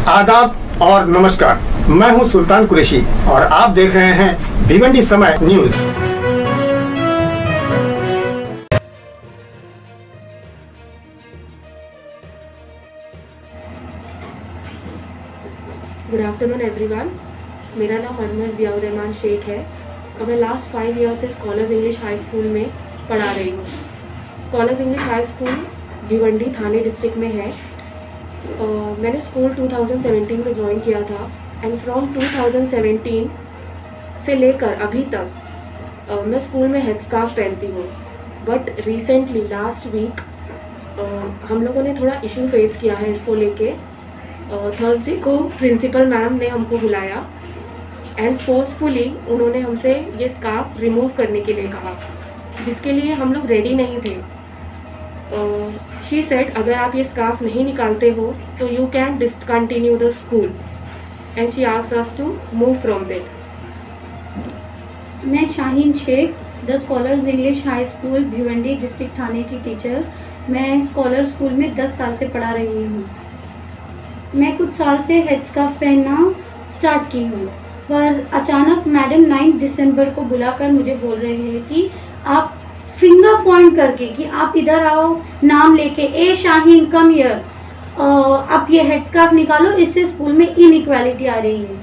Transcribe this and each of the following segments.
आदाब और नमस्कार, मैं हूं सुल्तान कुरैशी और आप देख रहे हैं भिवंडी समय न्यूज। Good afternoon everyone. मेरा नाम मोहम्मद जियाउर रहमान शेख है और मैं लास्ट 5 ईयर से स्कॉलर्स इंग्लिश हाई स्कूल में पढ़ा रही हूँ। Scholars English High School Bhiwandi Thane district में है। मैंने स्कूल 2017 में ज्वाइन किया था एंड फ्रॉम 2017 से लेकर अभी तक मैं स्कूल में हेड स्कार्फ पहनती हूँ। बट रिसेंटली लास्ट वीक हम लोगों ने थोड़ा इशू फेस किया है इसको लेके। थर्सडे को प्रिंसिपल मैम ने हमको बुलाया एंड फोर्सफुली उन्होंने हमसे ये स्कार्फ रिमूव करने के लिए कहा, जिसके लिए हम लोग रेडी नहीं थे। शी सेड अगर आप ये स्कार्फ नहीं निकालते हो तो you can discontinue the school and she asked us to move from that. मैं Shaheen Shaikh, the Scholars English High School Bhiwandi district Thane की टीचर। मैं स्कॉलर स्कूल में 10 साल से पढ़ा रही हूँ। मैं कुछ साल से हेड स्कार्फ पहनना स्टार्ट की हूँ, पर अचानक मैडम 9 दिसंबर को बुलाकर मुझे बोल रहे हैं कि आप फिंगर पॉइंट करके कि आप इधर आओ, नाम लेके ए शाहीन कम हियर, आप ये हेड स्कार्फ निकालो, इससे स्कूल में इनइक्वालिटी आ रही है।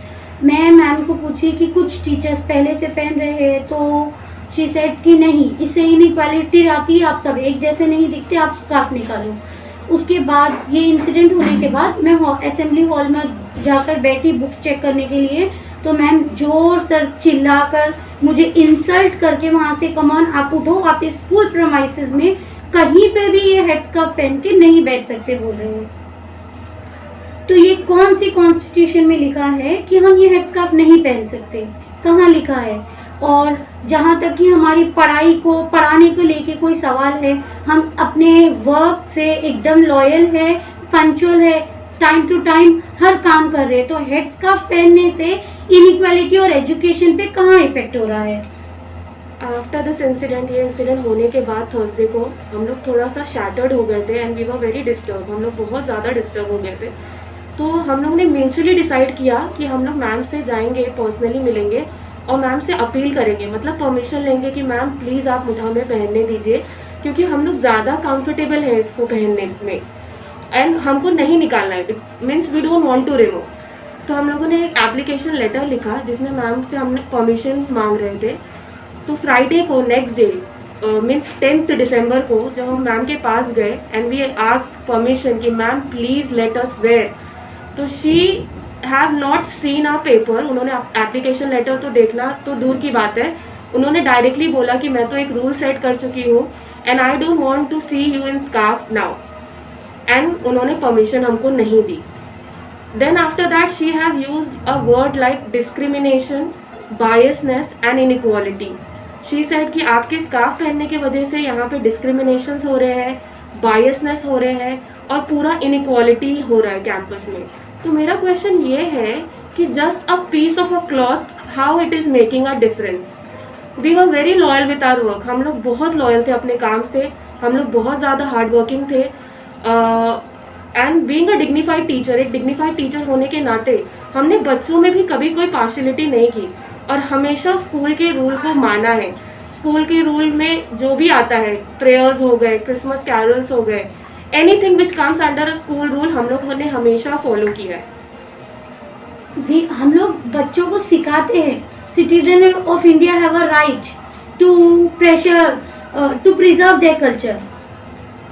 मैं मैम को पूछी कि कुछ टीचर्स पहले से पहन रहे हैं, तो शी सेड कि नहीं, इससे इनइक्वालिटी आती है, आप सब एक जैसे नहीं दिखते, आप स्कार्फ निकालो। उसके बाद ये इंसिडेंट होने के बाद मैं असेंबली हॉल में जाकर बैठी बुक्स चेक करने के लिए, तो मैम जोर से चिल्लाकर मुझे इंसल्ट करके वहाँ से कमान आप उठो, आप इस स्कूल प्रेमाइसेस में कहीं पे भी ये हेड स्कार्फ पहन के नहीं बैठ सकते बोल रहे हैं। तो ये कौन सी कॉन्स्टिट्यूशन में लिखा है कि हम ये हेड स्कार्फ नहीं पहन सकते? कहाँ लिखा है? और जहाँ तक कि हमारी पढ़ाई को पढ़ाने को लेके कोई सवाल है, हम अपने वर्क से एकदम लॉयल है, पंक्चुअल है, टाइम टू टाइम हर काम कर रहे हैं, तो हेड स्कार्फ पहनने से इनइक्वालिटी और एजुकेशन पे कहाँ इफेक्ट हो रहा है? आफ्टर दिस इंसिडेंट, ये इंसिडेंट होने के बाद थर्सडे को हम लोग थोड़ा सा शैटर्ड हो गए थे and we were very disturb. हम लोग बहुत ज़्यादा डिस्टर्ब हो गए थे। तो हम लोग ने म्यूचुअली डिसाइड किया कि हम लोग मैम से जाएंगे, पर्सनली मिलेंगे और मैम से अपील करेंगे, मतलब परमिशन लेंगे कि मैम प्लीज़ आप मुझे हमें पहनने दीजिए, क्योंकि हम लोग ज़्यादा कंफर्टेबल है इसको पहनने में एंड हमको नहीं निकालना है, means we don't want to remove. तो हम लोगों ने एक एप्लीकेशन लेटर लिखा जिसमें मैम से हमने परमिशन मांग रहे थे। तो फ्राइडे को नेक्स्ट डे मीन्स 10 दिसंबर को जब हम मैम के पास गए एंड वी आस्क्ड परमिशन कि ma'am please let us wear, तो she have not seen our paper. उन्होंने एप्लीकेशन लेटर तो देखना तो दूर की बात है, उन्होंने डायरेक्टली बोला कि मैं तो एक रूल सेट कर चुकी हूँ and I don't want to see you in scarf now, and उन्होंने परमिशन हमको नहीं दी। Then after that she have used a word like discrimination, biasness and inequality. She said कि आपके स्कार्फ पहनने की वजह से यहाँ पे डिस्क्रिमिनेशंस हो रहे हैं, बायसनेस हो रहे हैं और पूरा इनइक्वालिटी हो रहा है कैंपस में। तो मेरा क्वेश्चन ये है कि just a piece of a cloth, how it is making a difference? We were very loyal with our work. हम लोग बहुत लॉयल थे अपने काम से, हम लोग बहुत ज़्यादा हार्ड वर्किंग थे and being a dignified teacher, एक डिग्निफाइड टीचर होने के नाते हमने बच्चों में भी कभी कोई पार्शियलिटी नहीं की और हमेशा स्कूल के रूल को माना है। स्कूल के रूल में जो भी आता है, प्रेयर्स हो गए, क्रिसमस कैरल्स हो गए, anything which comes under a school rule, हम लोगों ने हमेशा फॉलो किया है। हम लोग बच्चों को सिखाते हैं citizen of India have a right to preserve their culture.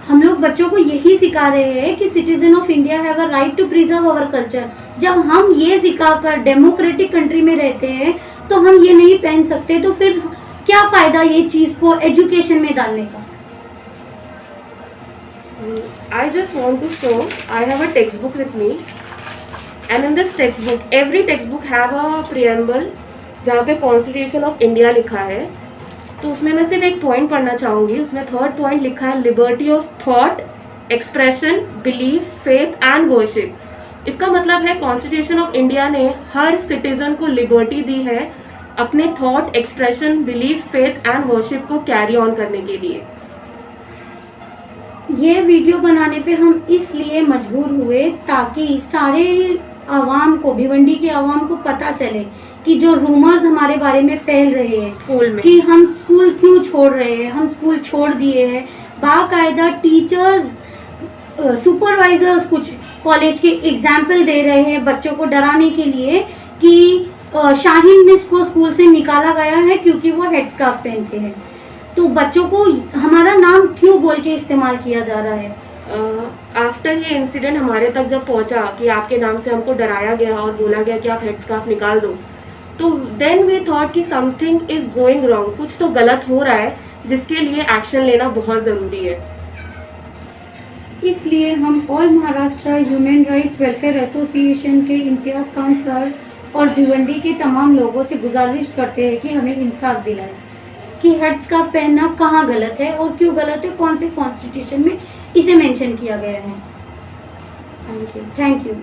हम लोग बच्चों को यही सिखा रहे हैं कि citizen of India have a right to preserve our culture. जब हम ये सिखाकर डेमोक्रेटिक कंट्री में रहते हैं तो हम ये नहीं पहन सकते, तो फिर क्या फायदा ये चीज को एजुकेशन में डालने का? I just want to show, I have a textbook with me and in this textbook, every textbook have a preamble जहाँ पे कॉन्स्टिट्यूशन ऑफ इंडिया लिखा है। तो उसमें मैं सिर्फ एक पॉइंट पढ़ना चाहूँगी। उसमें 3rd पॉइंट लिखा है liberty of thought, expression, belief, faith and worship. इसका मतलब है कॉन्स्टिट्यूशन ऑफ इंडिया ने हर सिटीजन को लिबर्टी दी है अपने thought, expression, belief, faith and worship को कैरी ऑन करने के लिए। ये वीडियो बनाने पे हम इसलिए मजबूर हुए ताकि सारे आवाम को, भिवंडी के आवाम को पता चले कि जो रूमर्स हमारे बारे में फैल रहे हैं स्कूल में, कि हम स्कूल क्यों छोड़ रहे हैं, हम स्कूल छोड़ दिए हैं, बाकायदा टीचर्स, सुपरवाइजर्स कुछ कॉलेज के एग्जाम्पल दे रहे हैं बच्चों को डराने के लिए कि शाहीन मिस को स्कूल से निकाला गया है क्योंकि वो हेड स्कार्फ पहनते हैं। तो बच्चों को हमारा नाम क्यों बोल के इस्तेमाल किया जा रहा है? आफ्टर ये इंसिडेंट हमारे तक जब पहुंचा कि आपके नाम से हमको डराया गया और बोला गया कि आप हेड स्कार्फ निकाल दो, तो देन वी थॉट कि समथिंग इज गोइंग रॉन्ग, कुछ तो गलत हो रहा है जिसके लिए एक्शन लेना बहुत ज़रूरी है। इसलिए हम all Maharashtra human rights welfare association के इम्तियाज खान सर और भिवंडी के तमाम लोगों से गुजारिश करते हैं कि हमें इंसाफ दिलाएं कि हेड स्कार्फ पहनना कहाँ गलत है और क्यों गलत है, कौन से कॉन्स्टिट्यूशन में इसे मेंशन किया गया है। Thank you.